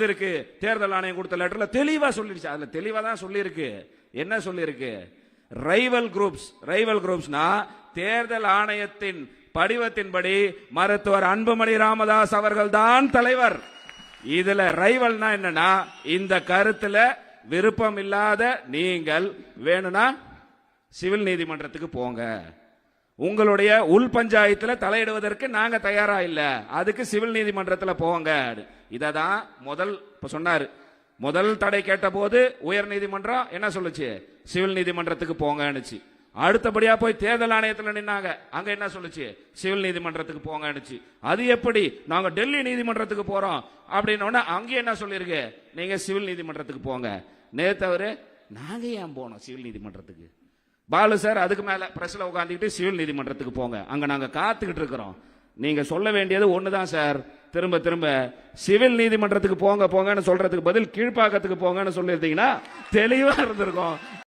இருக்கு. தேர்தல் ஆணையம் கொடுத்த லெட்டர்ல தெளிவா சொல்லிடுச்சு. அதுல தெளிவா தான் சொல்லியிருக்கு. என்ன சொல்லியிருக்கு? ரைவல் குரூப்ஸ்னா தேர்தல் ஆணையத்தின் படிவத்தின்படி மருத்துவர் அன்புமணி ராமதாஸ் அவர்கள் தான் தலைவர். இதுல ரைவல்னா என்னன்னா, இந்த கருத்துல விருப்பம் இல்லாத நீங்கள் வேணும்னா சிவில் நீதிமன்றத்துக்கு போங்க. உங்களுடைய உள் பஞ்சாயத்துல தலையிடுவதற்கு நாங்க தயாரா இல்ல, அதுக்கு சிவில் நீதிமன்றத்தில் போங்க. இததான் முதல் சொன்னாரு. முதல் தடை கேட்ட போது உயர் நீதிமன்றம் என்ன சொல்லுச்சு? சிவில் நீதிமன்றத்துக்கு போங்கன்னுச்சு. அடுத்தபடியா போய் தேர்தல் ஆணையத்தில் நின்னாங்க. அங்க என்ன சொல்லுச்சு? சிவில் நீதிமன்றத்துக்கு போங்கன்னுச்சு. அது எப்படி நாங்க டெல்லி நீதிமன்றத்துக்கு போறோம் அப்படின்னு அங்கே என்ன சொல்லிருக்கு? நீங்க சிவில் நீதிமன்றத்துக்கு போங்க. நேத்து அவரு நாங்க ஏன் போனோம் சிவில் நீதிமன்றத்துக்கு? பாலு சார் அதுக்கு மேல பிரஸ்ல உட்காந்துக்கிட்டு சிவில் நீதிமன்றத்துக்கு போங்க, அங்க நாங்க காத்துக்கிட்டு இருக்கிறோம். நீங்க சொல்ல வேண்டியது ஒண்ணுதான் சார். திரும்ப திரும்ப சிவில் நீதிமன்றத்துக்கு போங்க போங்கன்னு சொல்றதுக்கு பதில் கீழ்ப்பாக்கத்துக்கு போங்கன்னு சொல்லியிருந்தீங்கன்னா தெளிவா இருந்திருக்கும்.